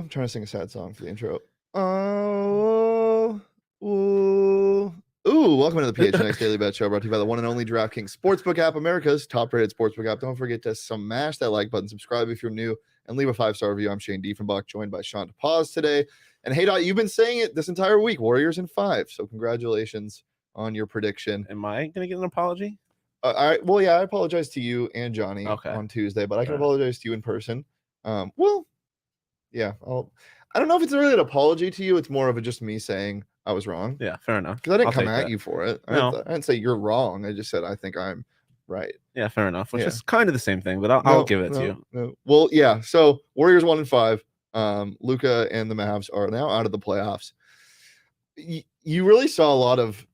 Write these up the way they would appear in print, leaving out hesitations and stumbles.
I'm trying to sing a sad song for the intro. Oh, ooh. Welcome to the PHNX Daily Bet Show, brought to you by the one and only DraftKings Sportsbook app, America's top-rated sportsbook app. Don't forget to smash that like button, subscribe if you're new, and leave a 5-star review. I'm Shane Diefenbach, joined by Sean DePaz today. And hey, Dot, you've been saying it this entire week, Warriors in 5. So congratulations on your prediction. Am I going to get an apology? I apologize to you and Johnny on Tuesday, but I can apologize to you in person. I don't know if it's really an apology to you. It's more of just me saying I was wrong. Yeah, fair enough. Because I didn't come at you for it. No. I didn't say you're wrong. I just said I think I'm right. Yeah, fair enough. Which is kind of the same thing, but I'll give it to you. No. Well, yeah. So Warriors 1-5. Luka and the Mavs are now out of the playoffs. You really saw a lot of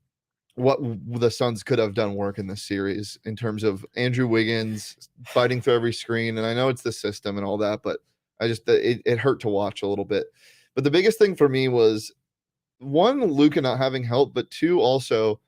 what the Suns could have done work in this series in terms of Andrew Wiggins fighting through every screen. And I know it's the system and all that, but I just, it hurt to watch a little bit. But the biggest thing for me was, one, Luka not having help, but two, also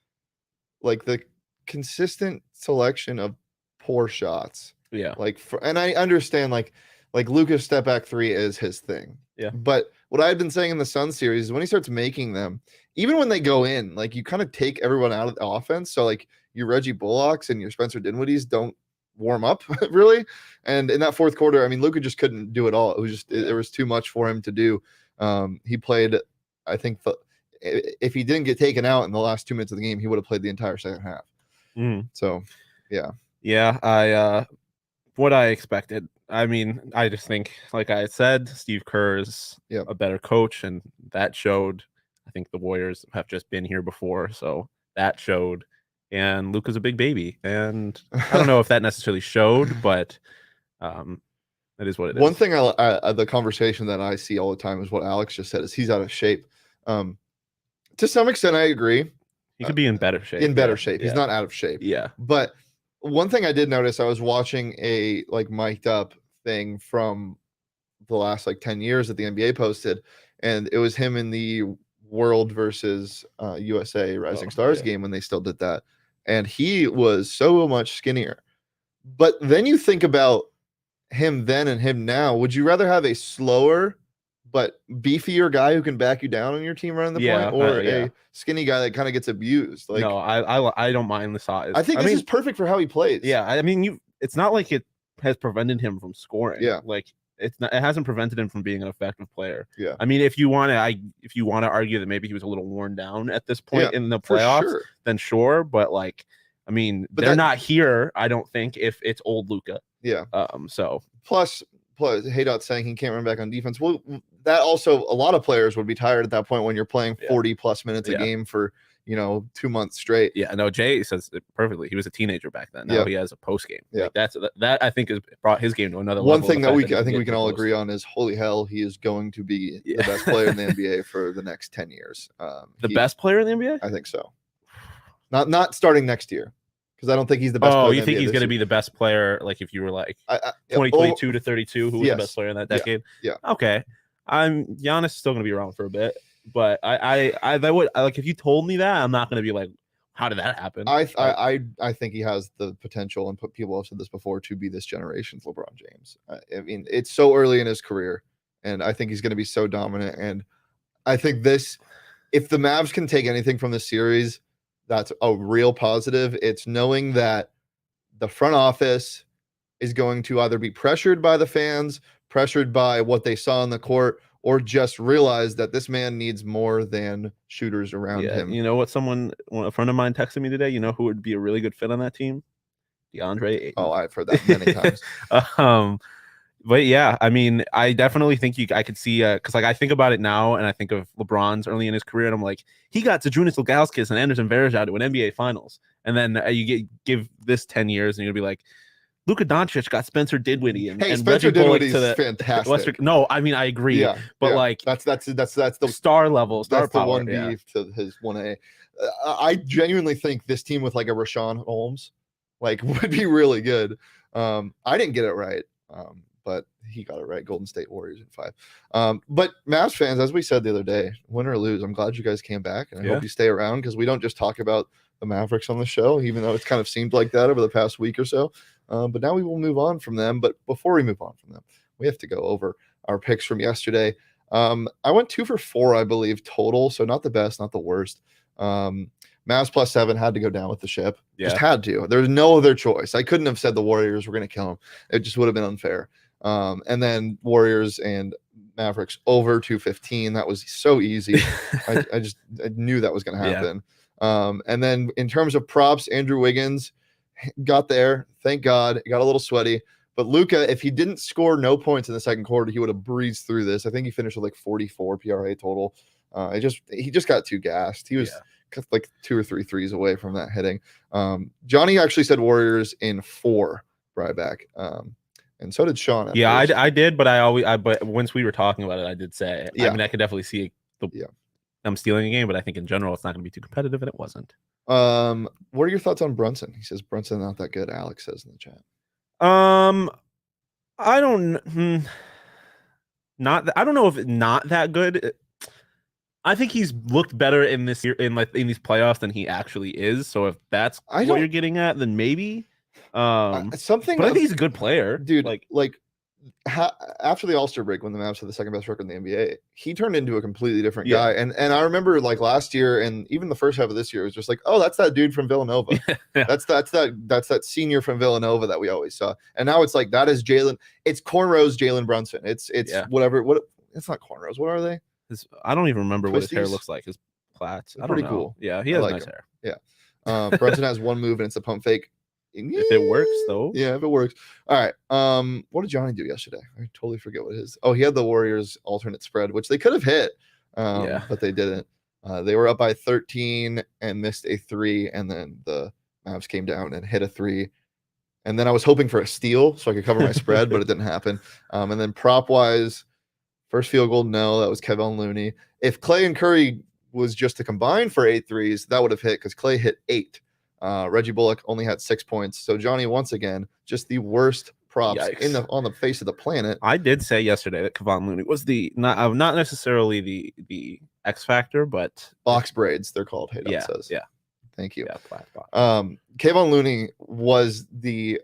like the consistent selection of poor shots. Yeah. And I understand like Luka's step back three is his thing. Yeah. But what I've been saying in the Sun series is when he starts making them, even when they go in, like you kind of take everyone out of the offense. So like your Reggie Bullocks and your Spencer Dinwiddie's don't warm up really. And in that fourth quarter, I mean, Luka just couldn't do it all. It was just, there was too much for him to do. He played, I think if he didn't get taken out in the last 2 minutes of the game, he would have played the entire second half. So, yeah. Yeah. What I expected. I mean, I just think, like I said, Steve Kerr is a better coach, and that showed. I think the Warriors have just been here before, so that showed. And Luka's a big baby, and I don't know if that necessarily showed, but it is what it is. One thing the conversation that I see all the time is what Alex just said, is he's out of shape. To some extent, I agree. He could be in better shape. He's not out of shape. Yeah. But one thing I did notice, I was watching a mic'd up thing from the last 10 years that the NBA posted, and it was him in the World versus USA Rising Stars game when they still did that. And he was so much skinnier. But then you think about him then and him now. Would you rather have a slower but beefier guy who can back you down on your team running the point, or a skinny guy that kind of gets abused? No, I don't mind the size. I think this is perfect for how he plays. Yeah, I mean, it's not like it has prevented him from scoring. Yeah, it hasn't prevented him from being an effective player. Yeah, I mean, if you want to argue that maybe he was a little worn down at this point in the playoffs, then sure. But I mean, they're not here. I don't think if it's old Luka. Yeah. So plus, Haydot saying he can't run back on defense. Well, that also, a lot of players would be tired at that point when you're playing 40 plus minutes a game for 2 months straight. Yeah, no, Jay says it perfectly. He was a teenager back then. Now he has a post game. Yeah, that I think has brought his game to another level. One thing that I think we can all agree on is, holy hell, he is going to be the best player in the NBA for the next 10 years. Best player in the NBA? I think so. Not starting next year, because I don't think he's the best player. Oh, you think he's going to be the best player? Like if you were 2022 to 32, who was the best player in that decade? Yeah. Okay. Giannis is still going to be around for a bit, but I would if you told me that, I'm not going to be like, how did that happen? I think he has the potential, and people have said this before, to be this generation's LeBron James. I mean, it's so early in his career, and I think he's going to be so dominant. And I think if the Mavs can take anything from this series, that's a real positive. It's knowing that the front office is going to either be pressured by the fans, pressured by what they saw on the court, or just realize that this man needs more than shooters around him. You know what? A friend of mine texted me today. You know who would be a really good fit on that team? DeAndre Ayton. Oh, I've heard that many times. But yeah, I mean, I definitely think I could see because I think about it now, and I think of LeBron's early in his career, and I'm like, he got Zydrunas Ilgauskas and Anderson Varejao to an NBA Finals, and then you give this 10 years, and you're gonna be like, Luka Doncic got Spencer Dinwiddie and Spencer Dinwiddie is fantastic. No, I mean, I agree. Yeah, but that's the star level, that's power. The 1B to his 1A. I genuinely think this team with a Rashawn Holmes would be really good. I didn't get it right, but he got it right. Golden State Warriors in 5. But Mavs fans, as we said the other day, win or lose, I'm glad you guys came back, and I hope you stay around, because we don't just talk about the Mavericks on the show, even though it's kind of seemed like that over the past week or so. But now we will move on from them. But before we move on from them, we have to go over our picks from yesterday. I went 2 for 4, I believe, total. So not the best, not the worst. Mavs +7 had to go down with the ship. Just had to. There's no other choice. I couldn't have said the Warriors were going to kill them. It just would have been unfair. And then Warriors and Mavericks over 215. That was so easy. I knew that was going to happen. And then in terms of props, Andrew Wiggins got there. Thank God. It got a little sweaty. But Luka, if he didn't score no points in the second quarter, he would have breezed through this. I think he finished with like 44 PRA total. He just got too gassed. He was like 2 or 3 threes away from that hitting. Johnny actually said Warriors in 4 Ryback. And so did Shawn. I did, but but once we were talking about it, I did say, I mean, I could definitely see I'm stealing a game, but I think in general it's not going to be too competitive, and it wasn't. What are your thoughts on Brunson? He says Brunson not that good. Alex says in the chat. I don't know if it's not that good. I think he's looked better in this year in these playoffs than he actually is. So if that's what you're getting at, then maybe. But I think he's a good player, dude. After the All-Star break, when the Mavs had the second best record in the NBA, he turned into a completely different guy. And I remember like last year and even the first half of this year, it was just like, oh, that's that dude from Villanova. That's that senior from Villanova that we always saw. And now it's like that is Jalen. It's cornrows Jalen Brunson. It's whatever. It's not cornrows. What are they? I don't even remember what his hair looks like. His plaits. I don't know. Cool. Yeah, he has nice hair. Yeah. Brunson has one move and it's a pump fake. If it works, though. Yeah, if it works. All right. What did Johnny do yesterday? I totally forget what it is. Oh, he had the Warriors alternate spread, which they could have hit, but they didn't. They were up by 13 and missed a 3, and then the Mavs came down and hit a 3. And then I was hoping for a steal so I could cover my spread, but it didn't happen. And then prop-wise, first field goal, no, that was Kevin Looney. If Clay and Curry was just to combine for 8 threes, that would have hit because Clay hit 8. Reggie Bullock only had 6 points. So Johnny, once again, just the worst props on the face of the planet. I did say yesterday that Kevon Looney was not necessarily the X factor, but box braids they're called. Hey, says. Yeah. Thank you. Yeah, flat box. Kevon Looney was the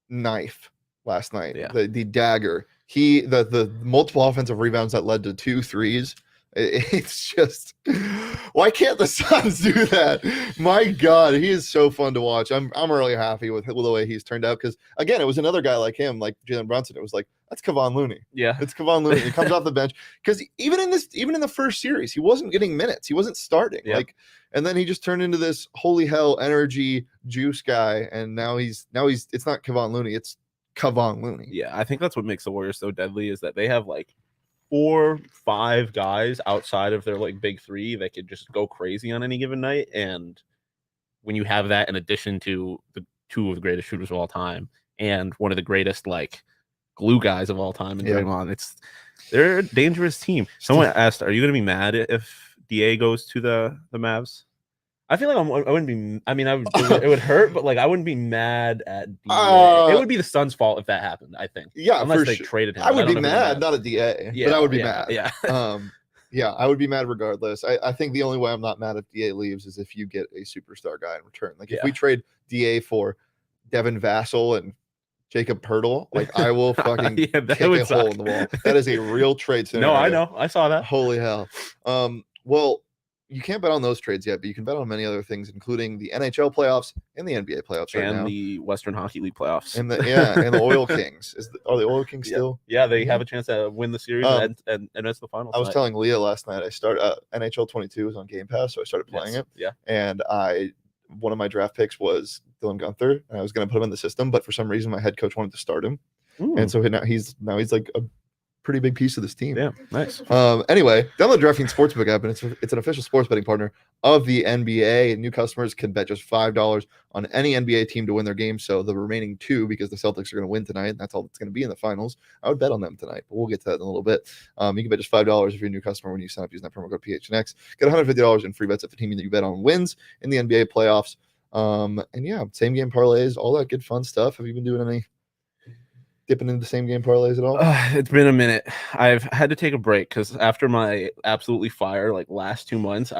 knife last night. Yeah. The dagger. The multiple offensive rebounds that led to 2 threes. It's just, why can't the Suns do that? My God, he is so fun to watch. I'm really happy with the way he's turned out because again, it was another guy like him, like Jalen Brunson. It was like that's Kevon Looney. Yeah, it's Kevon Looney. He comes off the bench because even in the first series, he wasn't getting minutes. He wasn't starting. Yep. And then he just turned into this holy hell energy juice guy. And now he's it's not Kevon Looney. It's Kevon Looney. Yeah, I think that's what makes the Warriors so deadly is that they have like 4, 5 guys outside of their like big 3 that could just go crazy on any given night. And when you have that in addition to the 2 of the greatest shooters of all time and one of the greatest like glue guys of all time in Draymond, they're a dangerous team. Someone asked, are you going to be mad if DA goes to the Mavs? I feel like I wouldn't be. I mean, it would hurt, but like I wouldn't be mad at DA. It would be the Suns' fault if that happened. I think. Yeah, unless they traded him. I would be mad, not a DA, but I would be mad. Yeah. Yeah, I would be mad regardless. I think the only way I'm not mad if DA leaves is if you get a superstar guy in return. Like if we trade DA for Devin Vassell and Jacob Poeltl, like I will fucking kick a hole in the wall. That is a real trade scenario. No, I know. I saw that. Holy hell. Well, you can't bet on those trades yet, but you can bet on many other things, including the NHL playoffs and the NBA playoffs right now. And the Western Hockey League playoffs. And the Oil Kings. Are the Oil Kings still? Yeah, they have a chance to win the series and it's the finals. I was telling Leah last night, I started NHL 22 was on Game Pass, so I started playing it. Yeah. And one of my draft picks was Dylan Guenther, and I was going to put him in the system, but for some reason my head coach wanted to start him. And so now he's like a pretty big piece of this team. Yeah, nice. Anyway, download DraftKings Sportsbook app, and it's an official sports betting partner of the NBA. New customers can bet just $5 on any NBA team to win their game. So the remaining 2, because the Celtics are going to win tonight, and that's all that's going to be in the finals, I would bet on them tonight, but we'll get to that in a little bit. You can bet just $5 if you're a new customer when you sign up using that promo code PHNX. Get $150 in free bets if the team that you bet on wins in the NBA playoffs. And yeah, same game parlays, all that good fun stuff. Have you been doing any dipping into the same game parlays at all? It's been a minute. I've had to take a break because after my absolutely fire like last 2 months,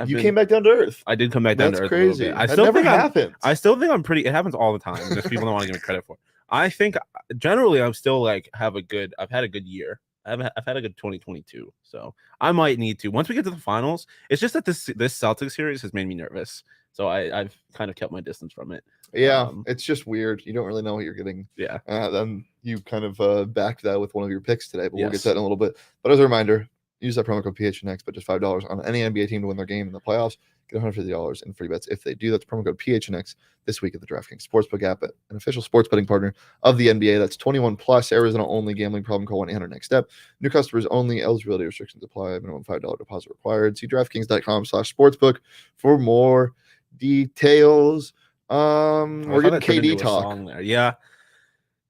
you came back down to earth. I did come back down to earth. That's crazy. I still think happens. I still think I'm pretty. It happens all the time. Just people don't want to give me credit for it. I think generally I'm still like I've had a good year. I've had a good 2022, so I might need to once we get to the finals. It's just that this Celtics series has made me nervous, so I've kind of kept my distance from it. Yeah, it's just weird. You don't really know what you're getting. Yeah. Then you kind of backed that with one of your picks today, but we'll get to that in a little bit. But as a reminder, use that promo code PHNX, but just $5 on any NBA team to win their game in the playoffs. Get $150 in free bets if they do. That's promo code PHNX this week at the DraftKings Sportsbook app, an official sports betting partner of the NBA. That's 21 plus, Arizona only. Gambling problem, call 1-800-NEXT STEP. New customers only. Eligibility restrictions apply. Minimum $5 deposit required. See DraftKings.com/sportsbook for more details. We're getting KD talk there. Yeah.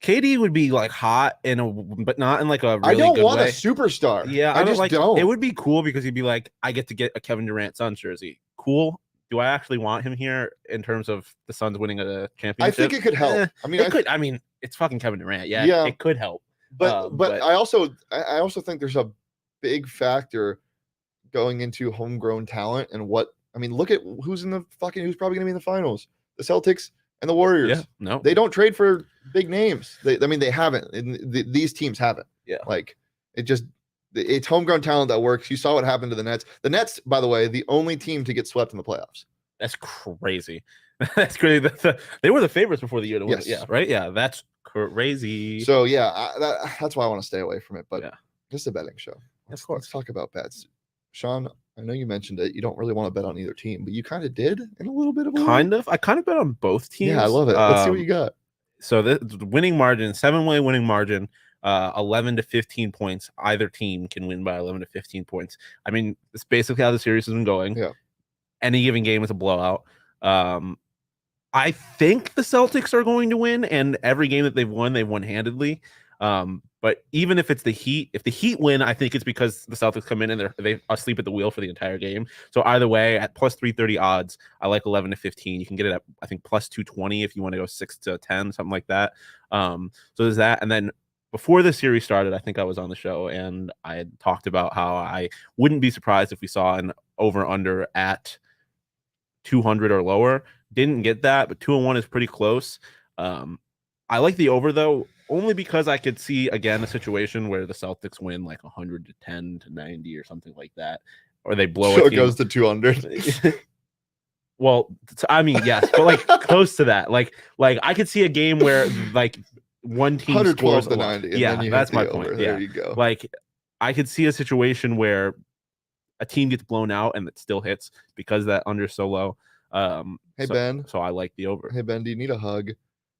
KD would be like hot but not in like a really I don't good want way. a superstar. Yeah, I just don't. It would be cool because he'd be like, I get to get a Kevin Durant Suns jersey. Cool. Do I actually want him here in terms of the Suns winning a championship? I think it could help. I mean, it's fucking Kevin Durant. Yeah, it could help. But I also think there's a big factor going into homegrown talent and look at who's probably going to be in the finals. The Celtics and the Warriors. Yeah, no. They don't trade for big names. They haven't. These teams haven't. Yeah. It's homegrown talent that works. You saw what happened to the Nets. The Nets, by the way, the only team to get swept in the playoffs. That's crazy. That's crazy. They were the favorites before the year to win. Yes. Yeah, right? Yeah, that's crazy. So, yeah, that's why I want to stay away from it. But this is a betting show. Of course. Let's talk about bets. Shawn, I know you mentioned it. You don't really want to bet on either team, but you kind of did in a little bit of a way. I kind of bet on both teams. Yeah, I love it. Let's see what you got. So the winning margin, 7-way winning margin, 11 to 15 points. Either team can win by 11 to 15 points. I mean, it's basically how the series has been going. Yeah. Any given game is a blowout. I think the Celtics are going to win, and every game that they've won handedly. But even if it's the Heat, if the Heat win, I think it's because the Celtics come in and they asleep at the wheel for the entire game. So either way, at plus 330 odds, I like 11 to 15. You can get it at, I think, plus 220 if you want to go 6 to 10, something like that. So there's that. And then before the series started, I think I was on the show and I had talked about how I wouldn't be surprised if we saw an over-under at 200 or lower. Didn't get that, but 2-1 is pretty close. I like the over, though, only because I could see, again, a situation where the Celtics win like 110 to 90 or something like that, or they blow it. So it goes to 200. Well, I mean, yes, but like close to that. Like I could see a game where like one team 112 scores to 90. And yeah, then that's my over. point. There Yeah, you go. Like I could see a situation where a team gets blown out and it still hits because that under's so low. Ben. So I like the over. Hey, Ben, do you need a hug?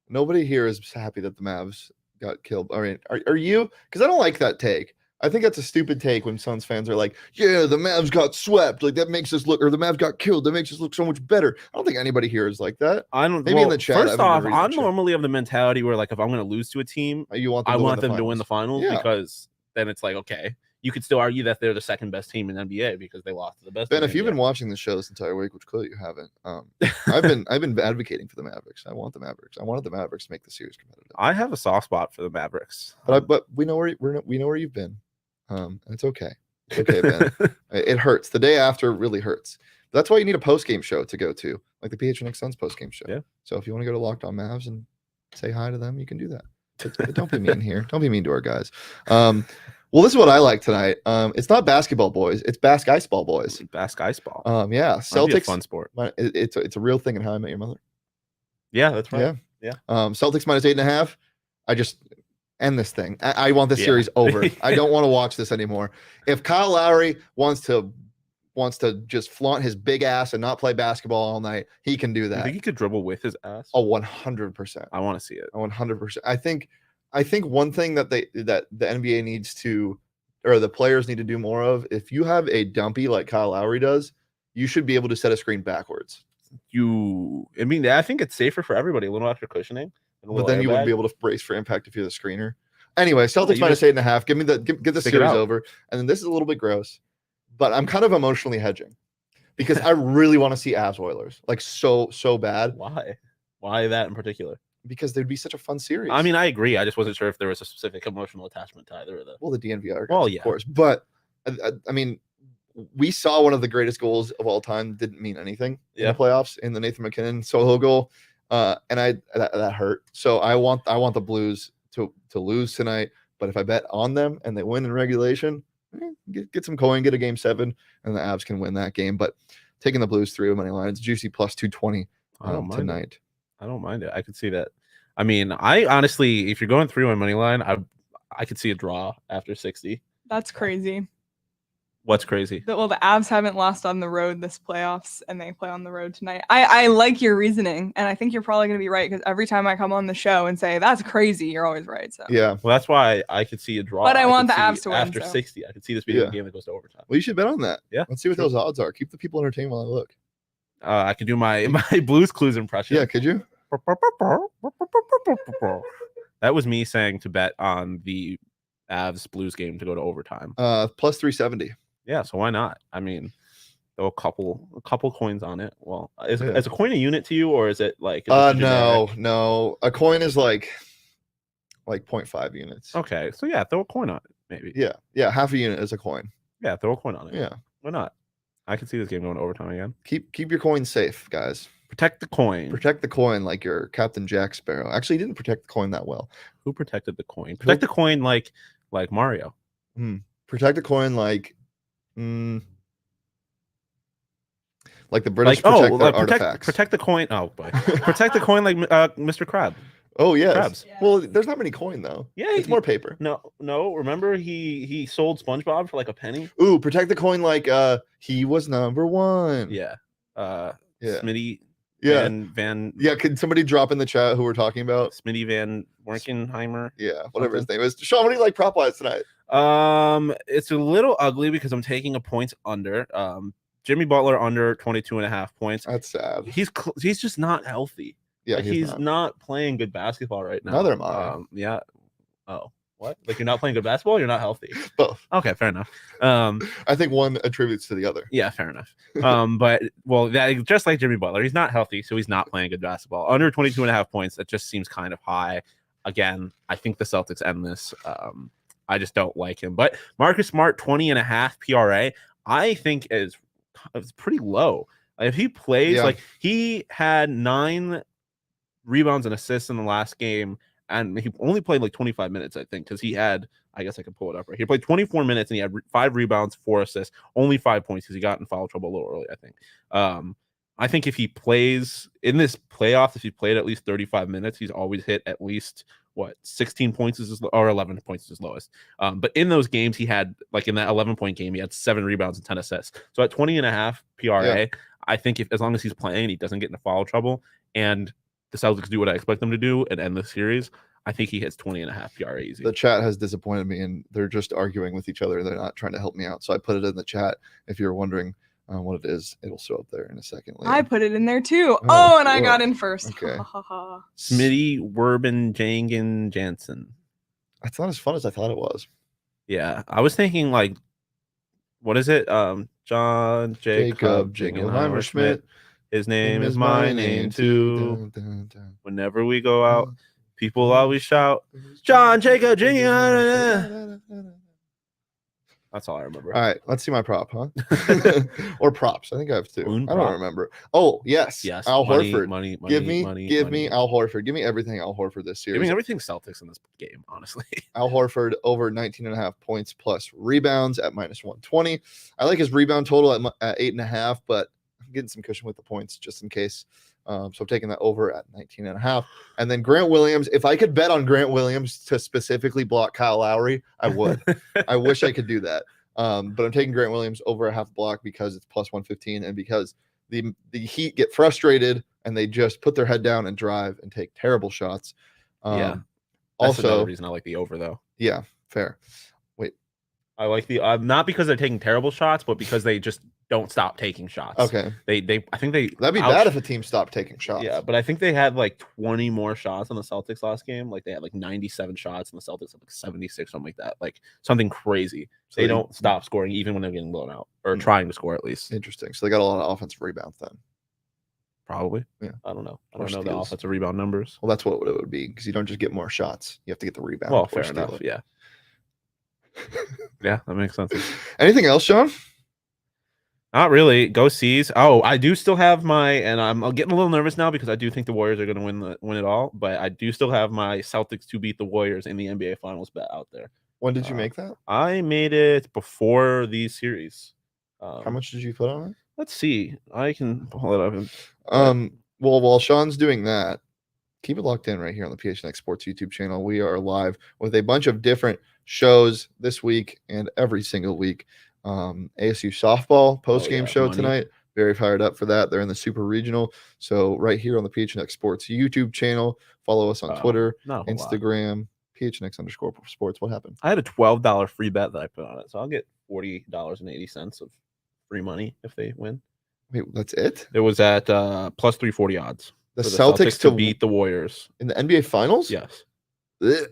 Nobody here is happy that the Mavs got killed. I mean, are you? Because I don't like that take. I think that's a stupid take when Suns fans are like, yeah, the Mavs got swept. Like, that makes us look, or the Mavs got killed. That makes us look so much better. I don't think anybody here is like that. I don't. Maybe in the chat. First off, I'm normally of the mentality where, like, if I'm going to lose to a team, I want them to win the finals because then it's like, okay, you could still argue that they're the second best team in NBA because they lost to the best. Ben, if you've been watching the show this entire week, which clearly you haven't, I've been advocating for the Mavericks. I want the Mavericks. I wanted the Mavericks to make the series competitive. I have a soft spot for the Mavericks, but we know where you've been, and it's okay. It's okay, Ben. It hurts. The day after really hurts. That's why you need a post game show to go to, like the PHNX Suns post game show. Yeah. So if you want to go to Locked On Mavs and say hi to them, you can do that. But don't be mean here. Don't be mean to our guys. Well, this is what I like tonight. It's not basketball boys. It's Basque Ice Ball boys. Basque Ice Ball. Yeah. Celtics. Fun sport. It's a real thing in How I Met Your Mother. Yeah, that's right. Yeah. Celtics minus 8.5. I just end this thing. I want this series over. I don't want to watch this anymore. If Kyle Lowry wants to just flaunt his big ass and not play basketball all night, he can do that. I think he could dribble with his ass. Oh, 100%. I want to see it. 100%. I think one thing that the NBA needs to, or the players need to do more of, if you have a dumpy like Kyle Lowry does, you should be able to set a screen backwards. I think it's safer for everybody, a little extra cushioning. But then you wouldn't be able to brace for impact if you're the screener. Anyway, Celtics minus 8.5. Get the series over. And then this is a little bit gross, but I'm kind of emotionally hedging because I really want to see Avs Oilers, like so bad. Why that in particular? Because they'd be such a fun series. I mean, I agree. I just wasn't sure if there was a specific emotional attachment to either of them. Well, the DNVR guys, of course. But I mean, we saw one of the greatest goals of all time. Didn't mean anything in the playoffs in the Nathan McKinnon solo goal, and that hurt. So I want the Blues to lose tonight. But if I bet on them and they win in regulation, get some coin, get a game 7, and the Avs can win that game. But taking the Blues 3 money line, it's juicy plus 220 tonight. I don't mind it. I could see that. I mean, I honestly, if you're going 3-1 money line, I could see a draw after 60. That's crazy. What's crazy? The Avs haven't lost on the road this playoffs, and they play on the road tonight. I like your reasoning, and I think you're probably going to be right, because every time I come on the show and say that's crazy, you're always right. So yeah, well, that's why I could see a draw. But I want the Avs to win after 60. I could see this being a game that goes to overtime. Well, you should bet on that. Yeah, let's see what those odds are. Keep the people entertained while I look. I could do my Blues Clues impression. Yeah, could you? That was me saying to bet on the Avs Blues game to go to overtime. Plus 370. Yeah, so why not? I mean, throw a couple coins on it. Well, is a coin a unit to you, or is it like? No. A coin is like 0.5 units. Okay, so yeah, throw a coin on it, maybe. Yeah, half a unit is a coin. Yeah, throw a coin on it. Yeah, why not? I can see this game going to overtime again. Keep your coin safe, guys. Protect the coin. Protect the coin like your Captain Jack Sparrow. Actually, he didn't protect the coin that well. Who protected the coin? Protect the coin like Mario. Protect the coin like the British protect their artifacts. Protect the coin. Oh boy. Protect the coin like Mr. Krabs. Oh yes. Krabs. Well, there's not many coin though. Yeah, it's more paper. No. Remember he sold SpongeBob for like a penny. Ooh, protect the coin like he was number 1. Yeah. Smitty. Yeah. Van. Yeah. Can somebody drop in the chat who we're talking about? Smitty Van Werkenheimer. Yeah. Whatever his name is. Shawn, what do you like prop wise tonight? It's a little ugly because I'm taking a points under. Jimmy Butler under 22.5 points. That's sad. He's just not healthy. Yeah, he's not playing good basketball right now. Neither am I. Yeah. Oh, what? Like you're not playing good basketball? You're not healthy? Both. Okay, fair enough. I think one attributes to the other. Yeah, fair enough. But that just like Jimmy Butler, he's not healthy, so he's not playing good basketball. Under 22.5 points, that just seems kind of high. Again, I think the Celtics end this. I just don't like him. But Marcus Smart, 20.5 PRA, I think is pretty low. If he plays, like he had 9 rebounds and assists in the last game, and he only played like 25 minutes, I think, because he had, I guess I can pull it up right here. He played 24 minutes and he had 5 rebounds, 4 assists, only 5 points because he got in foul trouble a little early, I think. I think if he plays in this playoff, if he played at least 35 minutes, he's always hit at least 16 points or 11 points is his lowest. But in those games, he had, like in that 11-point game, he had 7 rebounds and 10 assists. So at 20.5 PRA, I think as long as he's playing, he doesn't get into foul trouble, and the Celtics do what I expect them to do and end the series, I think he hits 20.5 PRA easy. The chat has disappointed me, and they're just arguing with each other. They're not trying to help me out. So I put it in the chat. If you're wondering what it is, it'll show up there in a second. Later. I put it in there too. And I got in first. Okay. Smitty Werben Jangen Jansen. That's not as fun as I thought it was. Yeah, I was thinking like, what is it? John Jacob Jingleheimer Schmidt. His name is my name too. Whenever we go out, people always shout, John Jacob Jingleheimer. That's all I remember. All right, let's see my prop, huh? Or props. I think I have 2. I don't remember. Oh, yes. Al Horford. Give me Al Horford. Give me everything Al Horford this series. Give me everything Celtics in this game, honestly. Al Horford over 19.5 points plus rebounds at -120. I like his rebound total at 8.5, but I'm getting some cushion with the points just in case. So I'm taking that over at 19.5. And then Grant Williams, if I could bet on Grant Williams to specifically block Kyle Lowry, I would. I wish I could do that. But I'm taking Grant Williams over a half block because it's plus 115 and because the Heat get frustrated and they just put their head down and drive and take terrible shots. That's also another reason I like the over, though. Yeah, fair. Wait. I like the not because they're taking terrible shots, but because they just don't stop taking shots. Okay. I think that'd be bad if a team stopped taking shots. Yeah, but I think they had like 20 more shots on the Celtics last game. Like they had like 97 shots and the Celtics had like 76, something like that. Like something crazy. So they don't stop scoring even when they're getting blown out or trying to score at least. Interesting. So they got a lot of offensive rebounds then. Probably. Yeah. I don't know. I don't know the offensive rebound numbers. Well, that's what it would be because you don't just get more shots. You have to get the rebound. Well, fair enough. Yeah. Yeah, that makes sense. Anything else, Shawn? Not really. Go C's. Oh, I do still have my, and I'm getting a little nervous now because I do think the Warriors are going to win it all. But I do still have my Celtics to beat the Warriors in the NBA Finals bet out there. When did you make that? I made it before the series. How much did you put on it? Let's see. I can pull it up. Well, while Sean's doing that, keep it locked in right here on the PHNX Sports YouTube channel. We are live with a bunch of different shows this week and every single week. ASU softball post-game show tonight. Very fired up for that. They're in the Super Regional. So right here on the PHNX Sports YouTube channel. Follow us on Twitter, Instagram, PHNX_sports. What happened? I had a $12 free bet that I put on it. So I'll get $40.80 of free money if they win. Wait, that's it? It was at plus 340 odds. The Celtics to beat the Warriors in the NBA Finals? Yes. Ugh.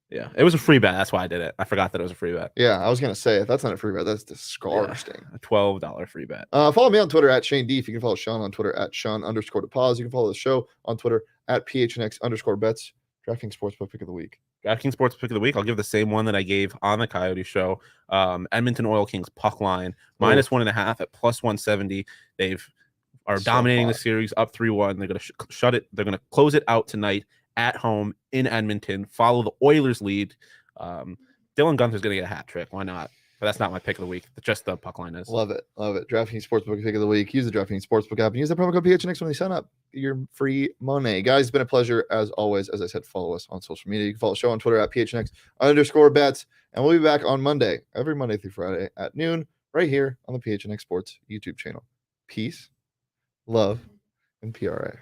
Yeah, it was a free bet. That's why I did it. I forgot that it was a free bet. Yeah, I was gonna say if that's not a free bet, that's disgusting. Yeah, a $12 free bet. Follow me on Twitter at Shane D. If you can follow Sean on Twitter at Sean_DePause. You can follow the show on Twitter at PHNX_bets. DraftKings Sportsbook Pick of the Week. DraftKings Sports Pick of the Week. I'll give the same one that I gave on the Coyote Show. Edmonton Oil Kings puck line -1.5 at +170. They've are dominating the series up 3-1. They're going to shut it. They're going to close it out tonight at home in Edmonton. Follow the Oilers lead. Dylan Gunther's going to get a hat trick. Why not? But that's not my pick of the week. Just the puck line is. Love it. Love it. DraftKings Sportsbook Pick of the Week. Use the DraftKings Sportsbook app and use the promo code PHNX when you sign up. Get your free money. Guys, it's been a pleasure as always. As I said, follow us on social media. You can follow the show on Twitter at PHNX_bets. And we'll be back on Monday, every Monday through Friday at noon, right here on the PHNX Sports YouTube channel. Peace, love, and PRA.